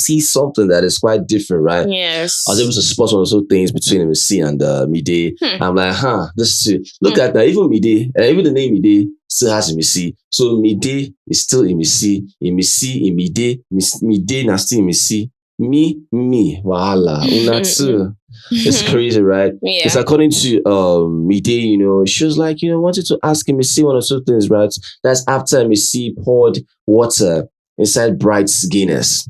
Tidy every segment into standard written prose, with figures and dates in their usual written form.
see something that is quite different, right? Yes. I was able to spot one or two things between MIDI and MIDE. I'm like, this two. Look at that. Even MIDE, even the name MIDE still has MIDI. So MIDE is still MIDI, MIDE, MIDE na still MIDI. Me, wahala, una too. It's crazy, right? Yeah. It's according to MIDE, she was like, wanted to ask MIDE one or two things, right? That's after MIDE poured water inside Bright's Guinness.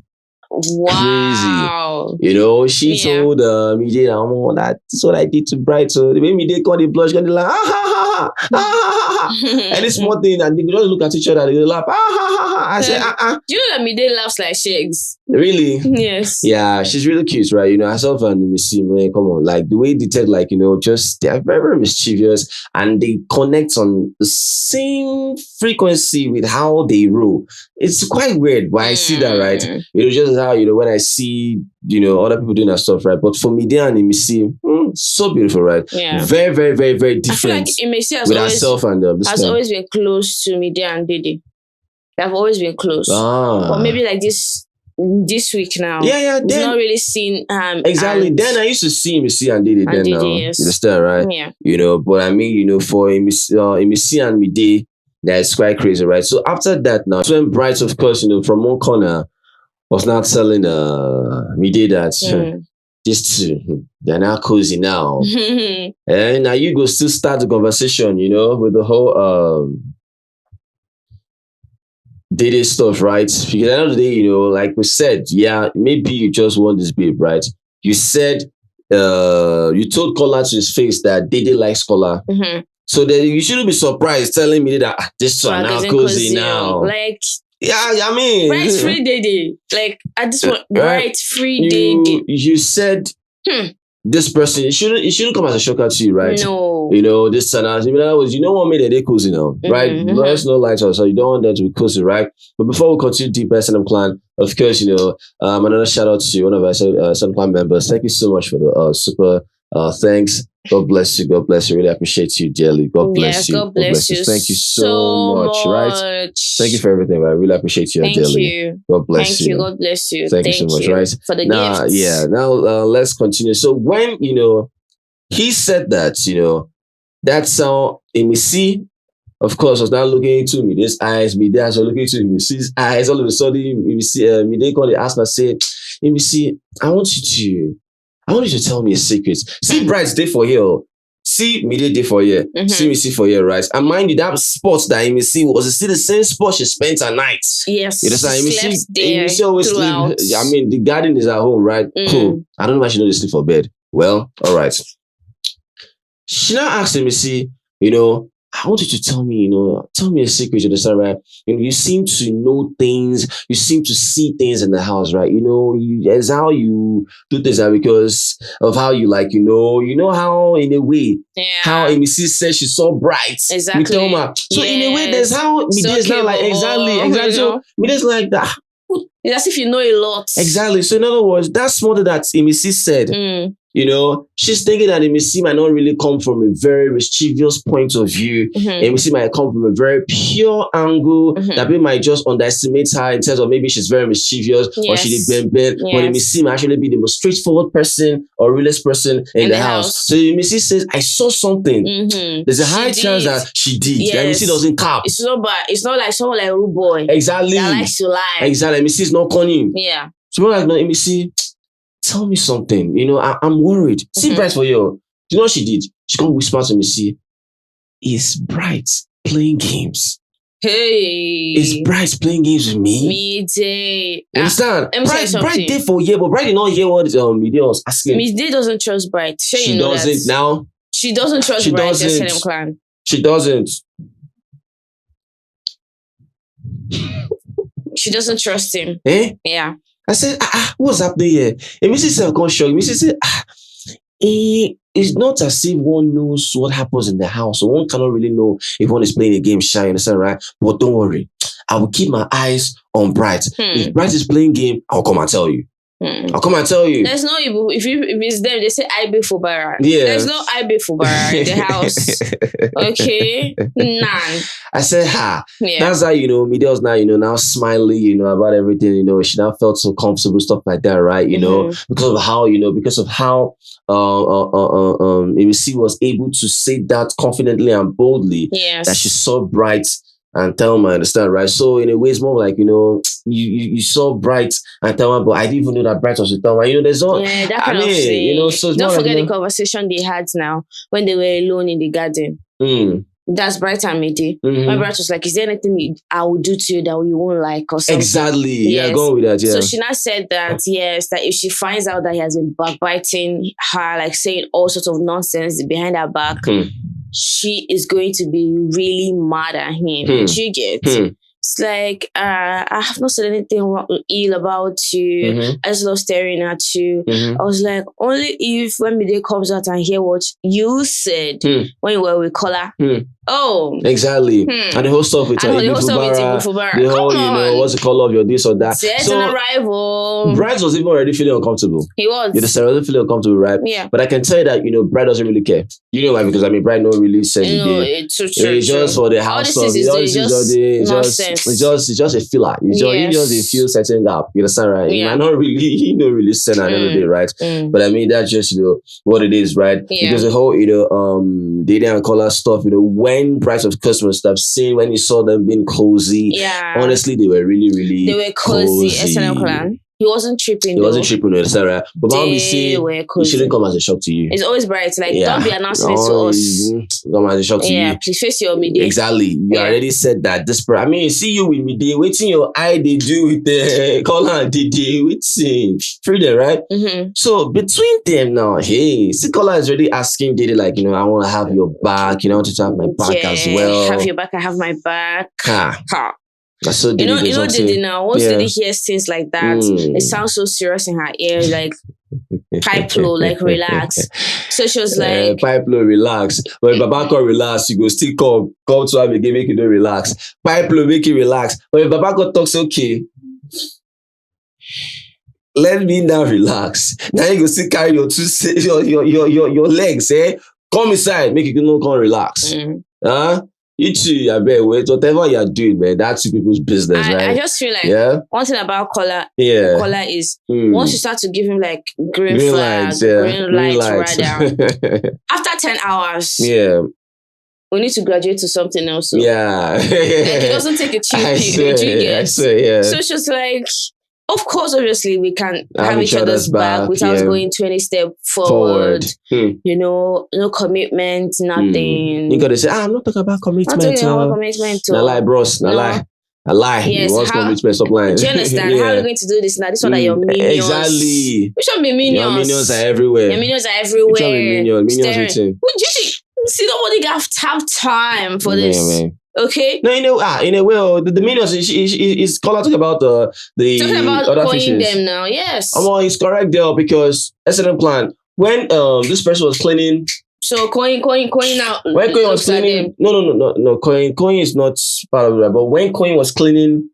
Wow. Crazy. She told MIDE that's what I did to Bright. So the way MIDE called the blush, they like, any small thing, and they just look at each other, they laugh, I said, Do you know that MIDE laughs like shakes? Really? Yes. Yeah, she's really cute, right? Herself and Missy, man, come on. Like the way they tell, like, just they're very, very mischievous and they connect on the same frequency with how they roll. It's quite weird, but I see that, right? Just how, when I see, other people doing that stuff, right? But for MIDE and Missy, so beautiful, right? Yeah. Very, very, very, very different. I feel like Missy with herself and has always been close to MIDE and DEDE. They've always been close. But maybe like this week now. Yeah. We've not really seen exactly. Then I used to see Missy and DEDE. Then now, yes. You understand, right? Yeah. But I mean, for Missy and MIDE, that's quite crazy, right? So after that, now, when Bright, of course, from one corner was now telling MIDE that these two, they're now cozy now, and now you go still start the conversation, with the whole DEDE stuff, right? Because at the end of the day, like we said, maybe you just want this babe, right? You said, you told Kola to his face that DEDE likes Kola. So then you shouldn't be surprised telling me that this one now cozy now. Like, I mean, Bright's free DEDE. Like, at this point, Bright's free DEDE. You said this person, it shouldn't come as a shocker to you, right? No. This and that. In other words, you don't want me that they cozy now, right? There's no light on, so you don't want them to be cozy, right? But before we continue deep SNM Clan, of course, another shout out to one of our SNM Clan members. Thank you so much for the super thanks. God bless you. God bless you. Really appreciate you dearly. God bless you. God bless you. Thank you so much, right? Thank you for everything, right? I really appreciate you dearly. Thank you. God bless you. Thank you. God bless you. Thank you so much, right? For the gifts. Yeah. Now let's continue. So when he said that, that's how MIDE, of course, was now looking into MIDE's eyes. MIDE was looking into MIDE's eyes. All of a sudden, MIDE called the ask and said, MIDE, I want you to tell me a secret. See Bright day for here. See MIDE day for here. See Missy for here, right? And mind you, that spot that Missy was still the same spot she spent her nights. Yes. You understand? Missy always sleep. I mean, the garden is at home, right? Cool. I don't know why she don't sleep for bed. Well, all right. She now asked Missy, I want you to tell me, tell me a secret, you understand, right? You seem to know things, you seem to see things in the house, right? It's how you do things, right? Because of how you like, how in a way, how Missy said she saw Bright. Exactly. So in a way, there's how MIDE is not like, exactly. So MIDE is like that. It's as if you know a lot. Exactly. So in other words, that's more that Missy said. She's thinking that MIDE might not really come from a very mischievous point of view. MIDE might come from a very pure angle that people might just underestimate her in terms of maybe she's very mischievous or she did bend. But MIDE might actually be the most straightforward person or realest person in the house. So MIDE says, I saw something. There's a high chance that she did. Yes. That MIDE doesn't cap. It's not bad. It's not like someone like a rude boy. Exactly. That likes to lie. Exactly. MIDE is not cunning. Yeah. So we're like, no, MIDE, tell me something. I'm worried. See Bright for you. You know what she did? She come whisper to me, is Bright playing games? Hey. Is Bright playing games with me? MIDE. Understand? Bright did for a year, but Bright did not hear what MIDE was asking. MIDE doesn't trust Bright. She doesn't now. She doesn't trust Bright. SNM Clan. She doesn't. She doesn't trust him. Yeah. I said, what's happening here? And Mrs. said, come shock. Mrs. said, it's not as if one knows what happens in the house. So one cannot really know if one is playing a game shy, you understand, right? But don't worry. I will keep my eyes on Bright. If Bright is playing game, I'll come and tell you. I'll come and tell you. There's no if it's them, they say I be Fubara. Yeah. There's no I be Fubara in the house. Okay, none. I said, ha. Yeah. That's how Mide was now now smiling about everything. She now felt so comfortable, stuff like that, right? Because of how Imisi was able to say that confidently and boldly. Yes. That she's so bright. And Thelma, understand, right? So in a way, it's more like you saw Bright and Thelma, but I didn't even know that Bright was with Thelma. There's all that kind of thing. So it's don't forget like, the conversation they had now when they were alone in the garden. That's Bright and Midi. My Bright was like, "Is there anything I will do to you that you won't like or something?" Exactly. Yes. Yeah, go with that. Yeah. So she now said that that if she finds out that he has been backbiting her, like saying all sorts of nonsense behind her back. She is going to be really mad at him. Do you get? It's like, I have not said anything ill about you. I just love staring at you. I was like, only if when Mide comes out and hear what you said when you were with Kola. Oh, exactly. And the whole stuff with Fubara. The whole, what's the color of your this or that. It's an arrival. Bright was even already feeling uncomfortable. He was. Yeah, already feeling uncomfortable, right? Yeah. But I can tell you that Bright doesn't really care. You know why? Because Bright don't really say it's true. It's just for the house stuff. It's just a filler. He just feel certain gap. You understand, right? Yeah. He don't really send at the end of the day, right? But that's just what it is, right? Yeah. Because the whole DEDE KOLA stuff, when Bright of Christmas stuff, seeing when you saw them being cozy, honestly, they were really, really they were cozy. SNL clan. He wasn't tripping. He wasn't tripping, right? But when we see, it shouldn't come as a shock to you. It's always Bright. Like, don't be announcing it to us. Come as a shock to you. Yeah, please face your Mide. Exactly. You already said that. You see you with Mide, waiting your eye they do with the Kola and DEDE, waiting. Freedom, right? So between them now, hey, see Kola is already asking DEDE, like, I want to have your back. I want you to have my back as well. Have your back, I have my back. Ha. So DEDE now, once DEDE hears things like that, it sounds so serious in her ear, like pipe flow, like relax. So she was like, pipe flow, relax. But if Baba can relax, you go still come to her again, make you don't relax. Pipe flow, make you relax. But if Baba can talks, okay, let me now relax. Now you go still carry your legs, come inside, make you not come relax. You too, I bet, wait, whatever you're doing, man, that's you people's business, right? I just feel like one thing about Kola is once you start to give him like green lights, green lights. After 10 hours, we need to graduate to something else. So. Yeah. It doesn't take a cheap So she's like, of course, obviously, we can have each other's back without going 20 steps forward. No commitment, nothing. You gotta say, I'm not talking about commitment. Not talking about commitment. No lie, bros. No lie. A lie. Yes, what's commitment? Stop lying. Do you understand? How are you going to do this now? This one are your minions. Exactly. Which one be minions? Your minions are everywhere. Your minions are everywhere. Which one be minions? Minions waiting. What do you think? See, nobody have time for this. Man. Okay. No, in a way, the minions is Kola talking about the talking about other calling fishes. them now. Yes. It's correct there because SNM plan when this person was cleaning. So Coin now. When Coin was cleaning, no. Coin is not part of that. But when Coin was cleaning,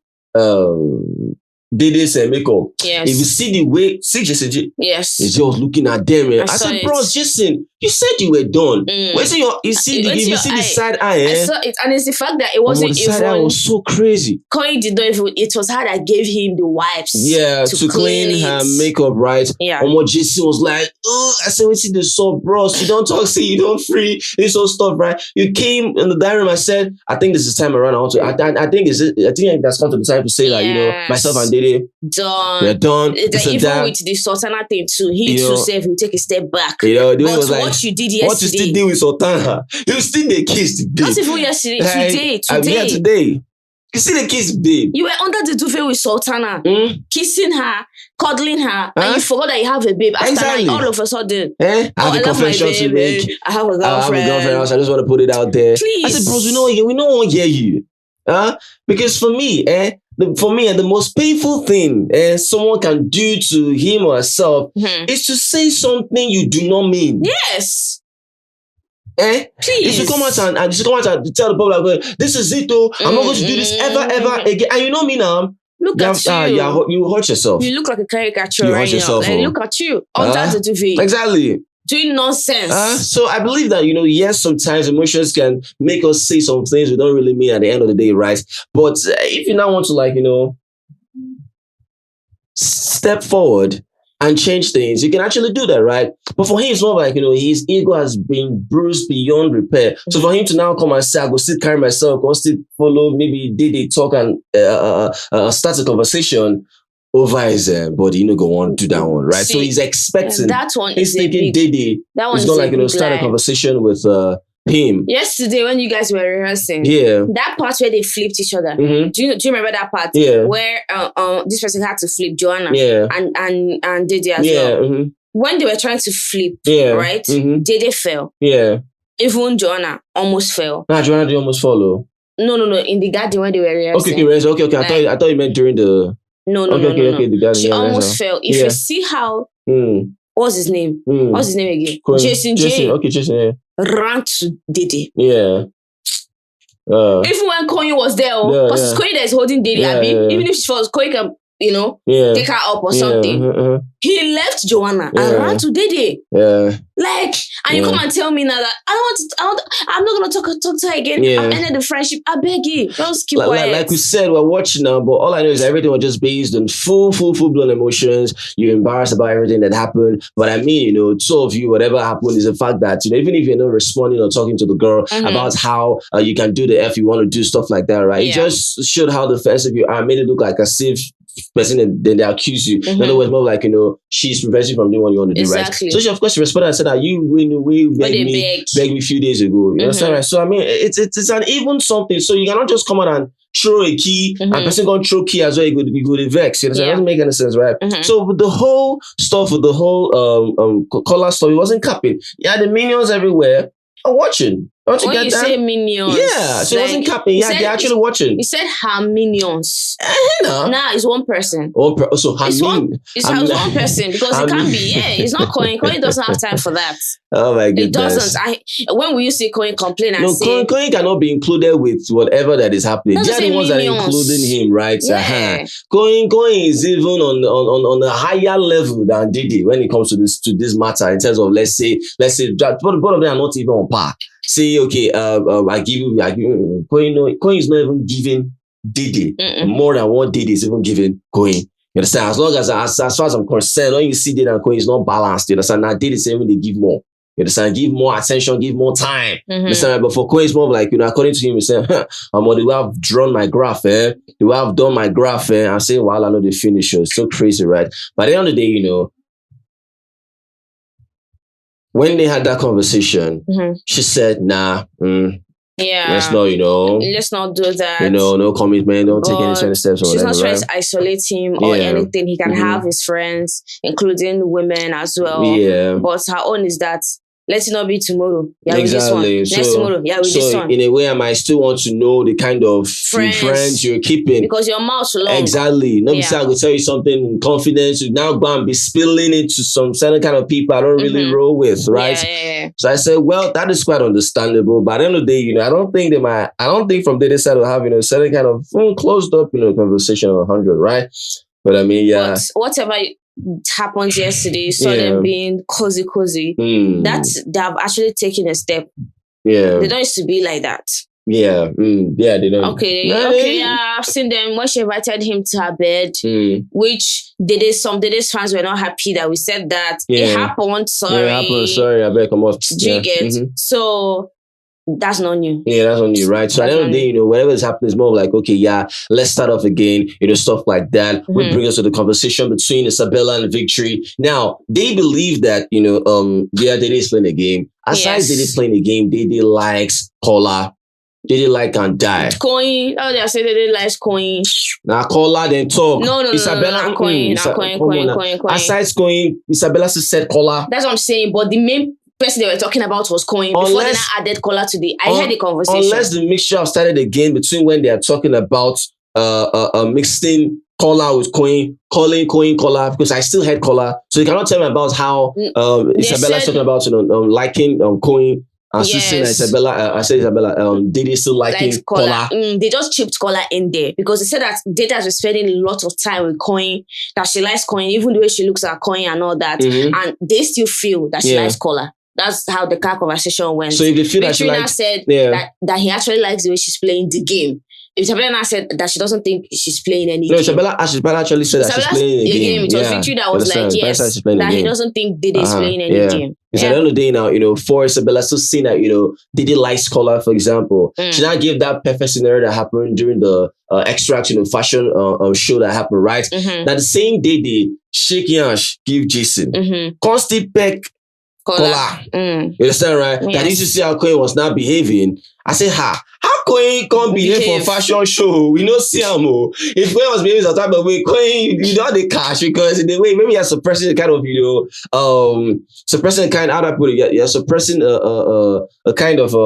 DEDE's makeup. Yes. If you see the way, Jason, yes, is just looking at them. I said, bro, it. Jason, you said you were done. Where's you see the side eye? I saw it, and it's the fact that it wasn't the side eye was so crazy. Coin did not even. It was her that gave him the wipes. Yeah, to clean her makeup, right? Yeah. And what Jason was like, I said, we see the soap, bros. You don't talk, see, you don't free. This whole stuff, right? You came in the dining room. I said, I think this is time around. I think that's come to the time to say that myself and DEDE done. We're done. Even with the Sultana thing too, he too said he will take a step back. The but was like, what you did yesterday, what you still did with Sultana, you still the kiss today. Not even yesterday, today. You see the kiss today. You were under the duvet with Sultana, kissing her, cuddling her, and you forgot that you have a babe. After all of a sudden, I have a confession to make. I have a girlfriend. I just want to put it out there. Please. I said, bros, we don't want to hear you. Because for me, the most painful thing someone can do to him or herself is to say something you do not mean. Yes. Please. You should come out and tell the public, this is it, I'm not going to do this ever again. And you know me now. Look at you. You hurt yourself. You look like a caricature You hurt right yourself, now. Like, oh. look at you. On that TV. Exactly. Doing nonsense. So I believe that, yes, sometimes emotions can make us say some things we don't really mean at the end of the day, right? But if you now want to, step forward and change things, you can actually do that, right? But for him, it's more like, his ego has been bruised beyond repair. So for him to now come and say, I go still carry myself, go still follow, maybe DEDE talk and start a conversation over his body, go on to that one, right? So he's expecting, that one he's is thinking DEDE is going to start a conversation with him. Yesterday when you guys were rehearsing, that part where they flipped each other, do you remember that part? Where this person had to flip Joanna and DEDE as well. When they were trying to flip, right? DEDE fell. Even Joanna almost fell. Joanna did almost fall. No. In the garden when they were rehearsing. Okay. I thought you meant during the. No. The garden. She almost fell. If you see how, what's his name? What's his name again? Jason J. Okay, Jason. Ran to DEDE. Even when Koyin was there, because Koyin that is holding DEDE, even if she falls, Koyin can, take her up or something. He left Joanna and ran to DEDE. And you come and tell me now that I'm not gonna talk to her again. I've ended the friendship. I beg you, just keep quiet. Like we said, we're watching now, but all I know is everything was just based on full blown emotions. You're embarrassed about everything that happened, but I mean, two of you, whatever happened is the fact that even if you're not responding or talking to the girl about how you can do the F you want to do, stuff like that, right? It just showed how defensive you are, made it look like as if person and then they accuse you. In other words, more like she's preventing you from doing what you want to do, right? So she, of course, she responded and said that you begged me a few days ago. You understand, right? So I mean, it's an even something. So you cannot just come out and throw a key and person gonna throw key as well. You could vex. You understand? It doesn't make any sense, right? So with the whole stuff, with the whole color stuff, it wasn't capping. Yeah, the minions everywhere are watching. Don't you when get you that? say minions, she wasn't capping. They're actually watching. You said her minions. Nah, it's one person. So her it's one person because it can't be. It's not Koyin. Koyin doesn't have time for that. Oh my goodness. It doesn't. When will you see Koyin complain and say Koyin cannot be included with whatever that is happening. They're the ones that are including him, right? Koyin is even on a higher level than DEDE when it comes to this matter in terms of let's say both of them are not even on par. Say, okay, I give you, Koyin is not even giving DEDE more than what DEDE is even giving Koyin. You understand? As long as far as I'm concerned, when you see DEDE and Koyin is not balanced, you understand? Now DEDE is even they give more. You understand? Give more attention, give more time. You understand? But for Koyin, it's more like, according to him, he said, the way I've drawn my graph, the way I've done my graph, I'm saying, well, I know the finish. It's so crazy, right? But at the end of the day, when they had that conversation, she said, nah, let's not, let's not do that. No commitment, don't take any certain steps or whatever. She's not trying to isolate him or anything. He can have his friends, including women as well. But her own is that, let it not be tomorrow. Exactly. With this one. Next tomorrow. With this one. In a way, I might still want to know the kind of friends you're keeping. Because your mouth's long. Exactly. Not because I will tell you something in confidence. You now go and be spilling it to some certain kind of people I don't really roll with, right? So I said, well, that is quite understandable. But at the end of the day, I don't think from the other side will have, certain kind of closed up, conversation of 100, right? But I mean, But whatever happens yesterday, saw them being cozy. That they have actually taken a step. They don't used to be like that. They don't. Okay, I've seen them when she invited him to her bed, which DEDE's fans were not happy that we said that. It happened, sorry. It happened, sorry, I better come off. Do you get? So that's not new. That's not new, right? So at the end of the day, whatever is happening is more like, okay, let's start off again, stuff like that. We bring us to the conversation between Isabella and Victory. Now, they believe that, DEDE is playing a game. Aside DEDE playing a game, DEDE likes Kola. DEDE like and die. Koyin. Oh, they say DEDE likes Koyin. Now Kola then talk. No, Isabella Koyin. Koyin. Aside Koyin, Isabella said Kola. That's what I'm saying. But the main person they were talking about was Koyin before they now added Kola to I heard the conversation. Unless the mixture have started again between when they are talking about mixing Kola with Koyin, calling Koyin Kola, because I still heard Kola. So you cannot tell me about how Isabella is talking about liking Koyin. And so saying that Yes. Isabella, I said Isabella, Dede still liking Like Kola. They just chipped Kola in there because they said that Dede has been spending a lot of time with Coin, that she likes Coin, even the way she looks at Coin and all that. And they still feel that she likes Kola. That's how the car conversation went. So if they feel that she Victorina likes, said that he actually likes the way she's playing the game. Isabella said that she doesn't think she's playing any game. Isabella actually said that she's playing the game. It was Victory that was like, yes, that he doesn't think Dede is playing any game. Because at the end of the day now, for Isabella still seeing that, Dede likes Kola, for example. She now gave that perfect scenario that happened during the extract, fashion show that happened, right? That the same Dede shake hands, give Jason. Constant peck Kola. You understand, right? Yes. That used to see how Coin was not behaving. I said, how Coin can't behave for fashion show? We know see him. If Coin was behaving some type of way, Coin, you don't have the cash because in the way maybe you're suppressing the kind of suppressing the kind, how do I put it? You're suppressing a kind of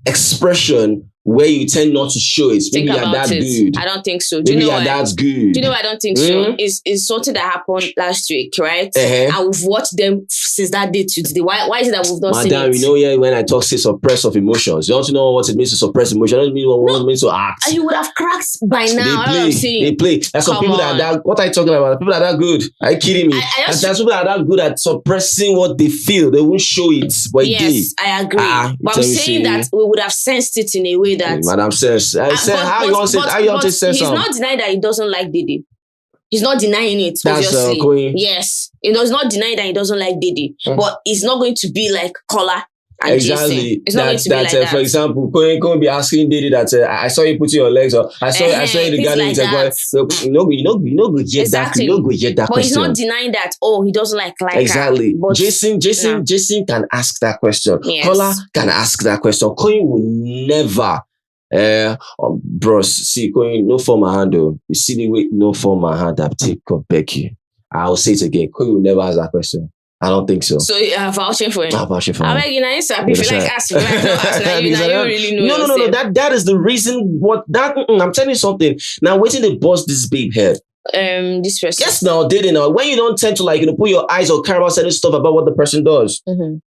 expression where you tend not to show it. Maybe you're that good. I don't think so. Maybe you're that good. Do you know why I don't think so? It's something that happened last week, right? And we've watched them since that day to today. Why is it that we've not seen it? Madam, when I talk say suppress of emotions, you don't know what it means to suppress emotion. I don't mean what it means to act. And you would have cracked by now. They play. There's some people that are that. What are you talking about? People that are that good. Are you kidding me? There's people that are that good at suppressing what they feel. They won't show it, but yes, I agree. But I'm saying that we would have sensed it in a way that Madam says. I said, how you want to say he's not denying that he doesn't like Dede. He's not denying it, obviously. Yes. He does not deny that he doesn't like Dede. But it's not going to be like Kola and Jason. It's not going to be like that. For example, Coin be asking Dede that I saw you putting your legs up. I saw you in the garden with a boy. So you know go get that. You know go get that but question. He's not denying that, he doesn't like exactly. But Jason can ask that question. Yes. Kola can ask that question. Coin will never bros, see, Coin, no form my hand though. You see the way no form my hand that take up Becky. I'll say it again. Coin will never ask that question. I don't think so. So you're vouching for him? I'm vouching for him. I beg you, if you like ask, you really know. No. That is the reason. I'm telling you something. Now, waiting to bust this babe head. This person. Yes, now, Dede now. When you don't tend to put your eyes or care about certain stuff about what the person does, and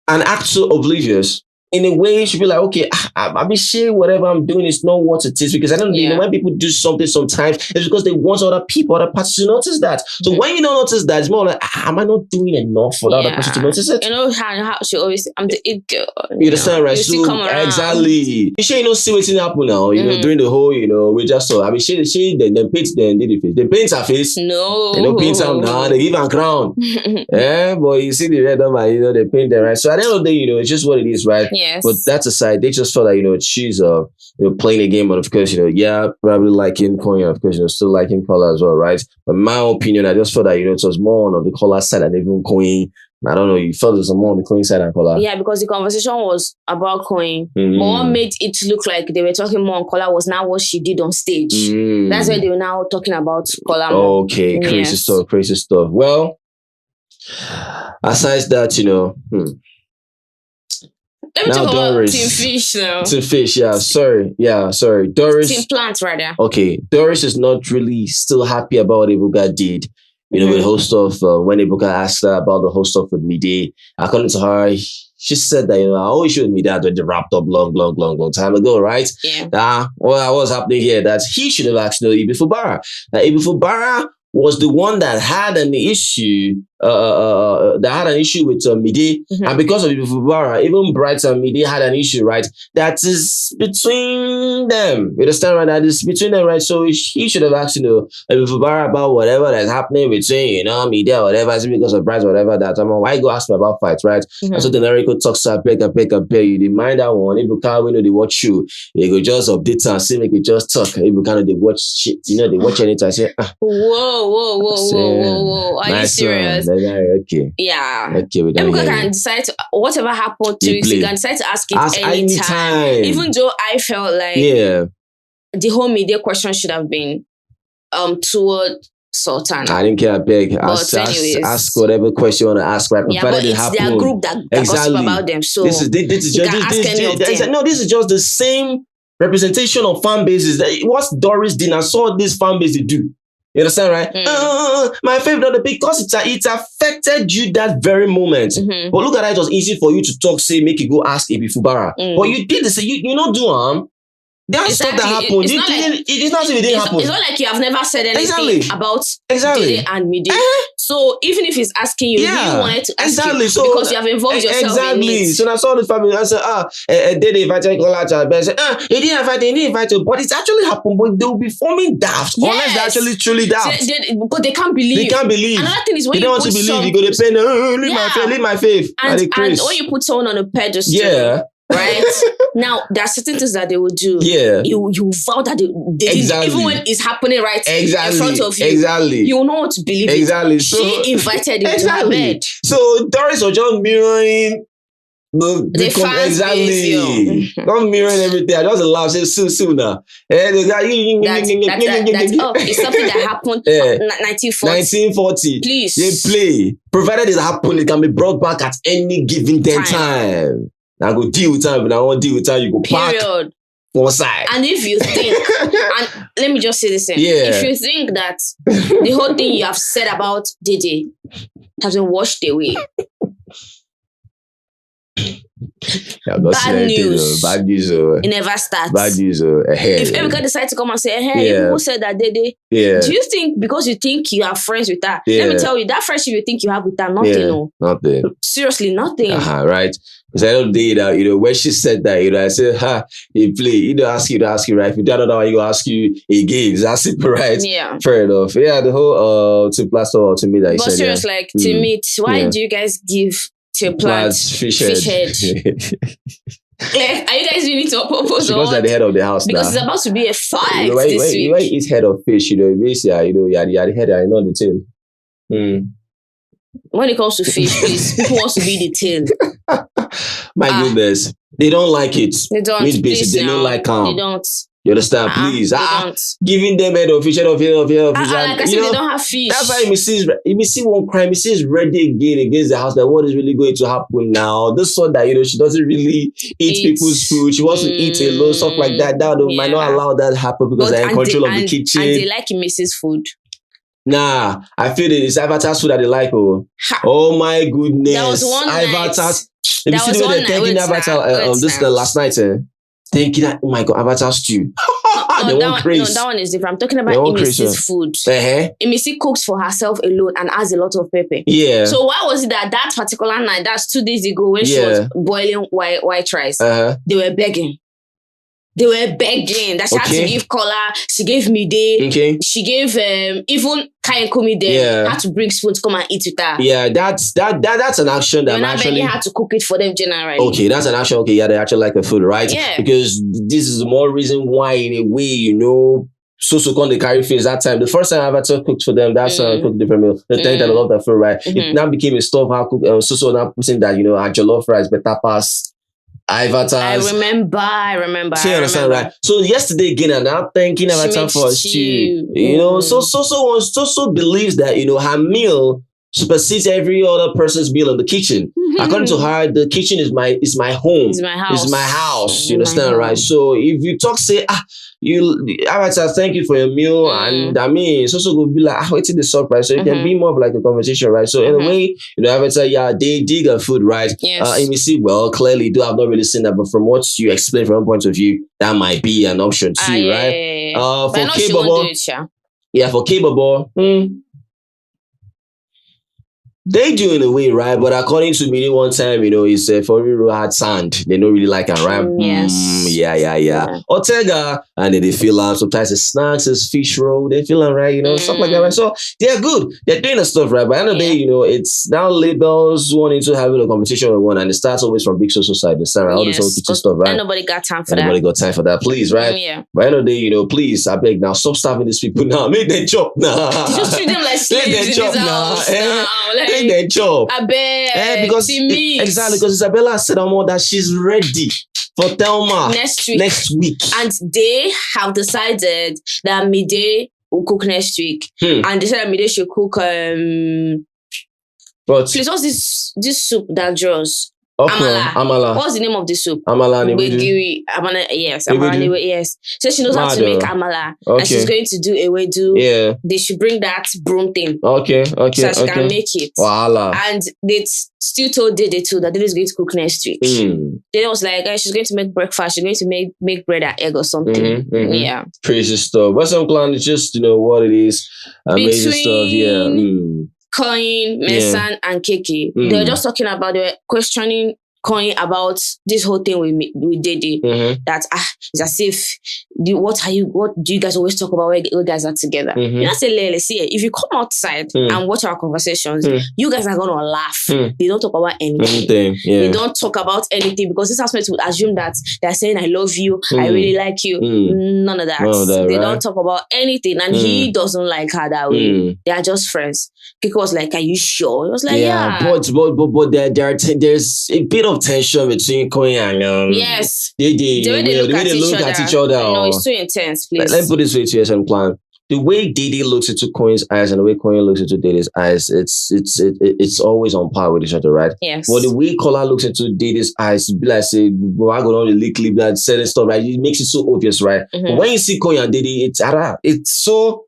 act so oblivious. In a way, you should be like, okay, I'll be sure whatever I'm doing is not what it is. Because I don't know, when people do something sometimes, it's because they want other parties to notice that. So when you don't notice that, it's more like, am I not doing enough for the other person to notice it? You know how she always, I'm the it girl. You understand, right? So, exactly. You sure you don't see what's happening now, during the whole, we just saw. I mean, she then paint the face. They paint her face. No. They don't paint her now. They give her crown. But you see the red number, they paint them, right? So at the end of the day, it's just what it is, right? Yes. But that's aside, they just felt like, she's playing a game, and of course, probably liking Coin, of course, still liking Kola as well, right? But in my opinion, I just felt that, it was more on the Kola side and even Coin. I don't know, you felt it was more on the Coin side than Kola. Yeah, because the conversation was about Coin. But what made it look like they were talking more on Kola was now what she did on stage. That's why they were now talking about Kola more. Okay, crazy stuff. Well, aside that, Let me talk about Team Fish now. Team Fish, sorry. Doris. Team Plant, rather. Okay, Doris is not really still happy about what Ebuka did. With host of, when Ebuka asked her about the host of with MIDE, according to her, she said that, I always showed me that when they wrapped up long time ago, right? Yeah. What was happening here, that he should have asked Ibi Fubara. That Ibi Fubara was the one that had an issue, with MIDE, and because of Ibi Fubara, even Bright and MIDE had an issue, right? That is between them. You understand, right? That is between them, right? So he should have asked, Ibi Fubara about whatever that's happening between, MIDE or whatever, is it because of Bright or whatever that. Why go ask me about fights, right? And so the Nariko talks to beg you. They mind that one. If you can't, they watch you. They go just update and see, make it just talk. If you can't, they watch shit. They watch anything. I say, Whoa. Are you serious? Okay. Yeah. Okay, Ebuka can decide to, whatever happened to you, he can decide to ask it anytime. Even though I felt like the whole media question should have been toward Sultan. I didn't care, beg. Ask whatever question you want to ask, right? Yeah, but it's their group that gossip about them. So this is just the same representation of fan bases. What's Doris did, I saw this fan base they do. You understand, right? My favorite, because it affected you that very moment. But look at that, it was easy for you to talk, say, make you go ask Ibi Fubara. But you did this, you not do that stuff that happened. It's not as if it didn't happen. It's not like you have never said anything about Exactly. DEDE and MIDE. So even if he's asking you, you really wanted to ask you so, because you have involved yourself in it. So I saw the family. I said, DEDE invited Kola. I said, he didn't invite you. But it's actually happened. But they'll be forming daft unless they're actually truly daft. But they can't believe. They can't believe. Another thing is when they don't want to believe. You go to pen. Leave my faith. And when you put someone on a pedestal, right? Now there are certain things that they will do. Yeah. You vow that they didn't, even when it's happening right in front of you. Exactly. You will not want to believe it. So, she invited him to her bed. So Doris was just mirroring the fans exactly. Not mirroring everything. I just laugh. Say sooner. It's something that happened 1940. Please. They play. Provided it happened, it can be brought back at any given time. I go deal with time, but I won't deal with time. You go back one side. And if you think, and let me just say this thing. If you think that the whole thing you have said about DEDE has been washed away, bad news. It never starts. Bad news ahead. If Erica decides to come and say, hey, who said that DEDE? Do you think because you think you are friends with her? Let me tell you, that friendship you think you have with her, nothing. Nothing. Seriously, nothing. Right. Because I don't did that, when she said that, I said, you play, ask you, right? If you don't know, you ask you again. That's simple, right? Yeah. Fair enough. Yeah, the whole to plaster to me that you said. But seriously, like to meet, why do you guys give to plants fish head? Like, are you guys really to purpose? Because at the head of the house because it's about to be a fight this week. When you eat head of fish, basically, you're the head, I know the tail. When it comes to fish, please, people want to be the tail. My goodness. They don't like it. They don't. They don't like They don't. You understand? Please. Giving them head of fish. Like I said, they don't have fish. That's why Missy won't cry. Missy is ready again against the house. That what is really going to happen now? This one that, she doesn't really eat people's food. She wants to eat alone, stuff like that. That might not allow that to happen because they're in control of the kitchen. And they like Mrs. food. Nah, I feel it's Avatar's food that they like. Oh my goodness. There was one Avatar's. There was one night. Thanking Avatar this the last night. Thanking that. Oh my God, Avatar stew. That one is different. I'm talking about Imisi's food. Imisi cooks for herself alone and adds a lot of pepper. Yeah. So why was it that particular night, that's 2 days ago when she was boiling white rice, they were begging. They were begging that she had to give Kola. She gave MIDE. She gave even Kai Kumi there had to bring spoon to come and eat with her. Yeah, that's an action that I'm actually had to cook it for them generally. Okay, that's an action. Okay, yeah, they actually like the food, right? Yeah. Because this is more reason why, in a way, so called they carry fish that time. The first time I ever cooked for them, that's cooked different meal. The thing that I love that food, right? It now became a stuff how cook so now putting that, our jollof rice better pass Avatar. I remember. So you understand, right? So yesterday again, and I'm thanking Avatar for stew. So believes that her meal supersedes every other person's meal in the kitchen. According to her, the kitchen is my home. It's my house. It's my house. You understand, right? So if you talk, say, Avatar, thank you for your meal, and I mean, so will be like, what's the surprise? So it can be more of like a conversation, right? So in a way, Avatar, they dig a food, right? Yes. And you see, well, clearly, I've not really seen that, but from what you explain from one point of view, that might be an option too, right? For K-Bobo, for K-Bobo, they do in a way, right? But according to me, one time, it's for real hard sand. They don't really like it, right? Yes. Yeah. Ortega, and then they feel out. Sometimes it's snacks, it's fish roll. They feel right, stuff like that, right? So they're good. They're doing the stuff, right? But at the end of the day, it's now labels wanting to having a competition with one, and it starts always from big social side. All this whole kitchen stuff, right? Nobody got time for Nobody got time for that, please, right? Yeah. But at the end of the day, please, I beg now, stop starving these people now. Make them chop now. Just treat them like slaves. Let them chop now. Make them chop. I bet. Because exactly, because Isabella said that she's ready for Thelma next week. And they have decided that MIDE will cook next week. And they said that MIDE should cook please, what's this soup that draws? Okra, amala. What's the name of the soup? Amala niwedu. Gbegiri. Amala, yes. Niwedu. Amala, yes. So she knows how to make amala. Okay. And she's going to do ewedu. Yeah. They should bring that broom thing. Okay. So she can make it. Wahala. And they still told Dede too that Dede is going to cook next week. Dede was like, she's going to make breakfast. She's going to make bread and egg or something. Yeah. Crazy stuff. Western clan is just, what it is. Amazing stuff. Yeah. Coin, Mesan, and Keke. They were just talking about, they were questioning Coin about this whole thing with Dede. That it's as if what do you guys always talk about when you guys are together? You know, say Lele, see, if you come outside and watch our conversations, you guys are gonna laugh. They don't talk about anything. They don't talk about anything because this housemate would assume that they're saying I love you, I really like you. None of that. They don't talk about anything, and he doesn't like her that way. They are just friends. Kiko was like, "Are you sure?" He was like, "Yeah." But there's a bit of tension between Koyin and yes. The way they look at each other. No, it's too intense, please. Let me put this way to you, SM Clan. The way Dede looks into Koyin's eyes and the way Koyin looks into Dede's eyes, it's always on par with each other, right? Yes. But the way Kola looks into Dede's eyes, be like say, well, I go on the lick that certain stuff, right? It makes it so obvious, right? But when you see Koyin and Dede, it's so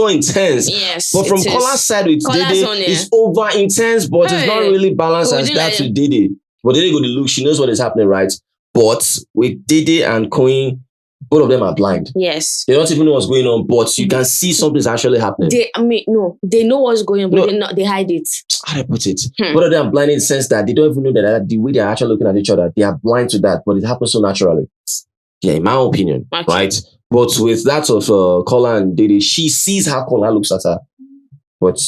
intense. Yes. But from Kola's side with Dede, it's over intense, but it's not really balanced as that with Dede. But Dede go to look, she knows what is happening, right? But with Dede and Koyin, both of them are blind. Yes. They don't even know what's going on, but you can see something's actually happening. They know what's going on, but they hide it. How do I put it? Both of them are blind in the sense that they don't even know that the way they're actually looking at each other, they are blind to that, but it happens so naturally. Yeah, in my opinion, right? But with that of Kola and Dede, she sees how Kola looks at her. But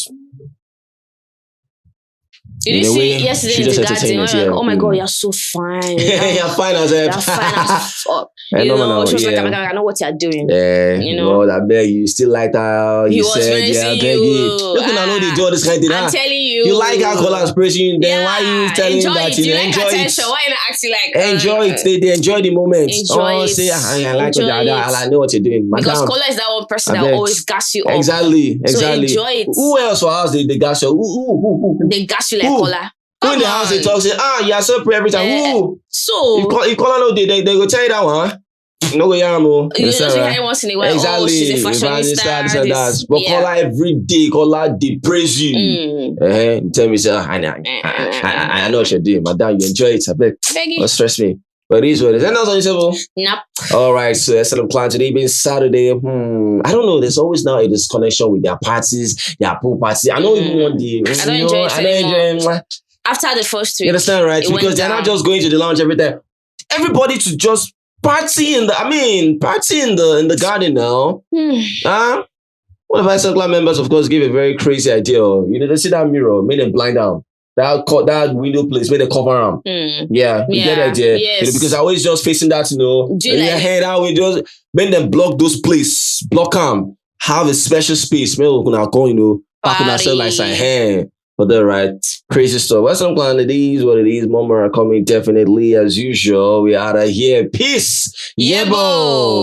did you see yesterday in the garden? Like, oh my God, you're so fine. You're fine as You're fine as fuck. She was like, I know what you're doing. I beg you still like that. He was praising you. Look, I know they do this kind of thing. I'm telling you. You like how Kola's praising you, then why are you telling him that you like enjoy attention? it? Why you not acting like enjoy it? They enjoy the moment. Say I like what I know what you're doing. Because Kola is that one person that always gas you up. Exactly. So enjoy it. Who else for us they gas you? Who? They gas you like Kola. Who in the house they talk say, you're so pretty every time. Who? So if Kola know they go tell you that one. No way, you just hear once in a while. Exactly. She's a fashionista. But Kola every day, Kola they praise you. Tell me, say, I know what you're doing, madam. You enjoy it. I beg. Don't stress me. But it is what it is. And that's on Nope. All right, so SLM Clan today being Saturday. I don't know. There's always now a disconnection with their parties, their pool parties. I don't even want the. I don't enjoy it. After the first week, you understand, right? Because they're not just going to the lounge every time. Everybody to just party in the garden now. One of our circular members, of course, gave a very crazy idea. They see that mirror, made them blind down. That window place, made them cover them. Yeah, you get the idea. Yes. Because I always just facing that, your head out, we just make them block those places, block them, have a special space. Maybe we're gonna go, park on ourselves like say, hey. But they're right. Crazy stuff. Western Clan, it is what it is. Mama are coming definitely as usual. We out of here. Peace. Yebo.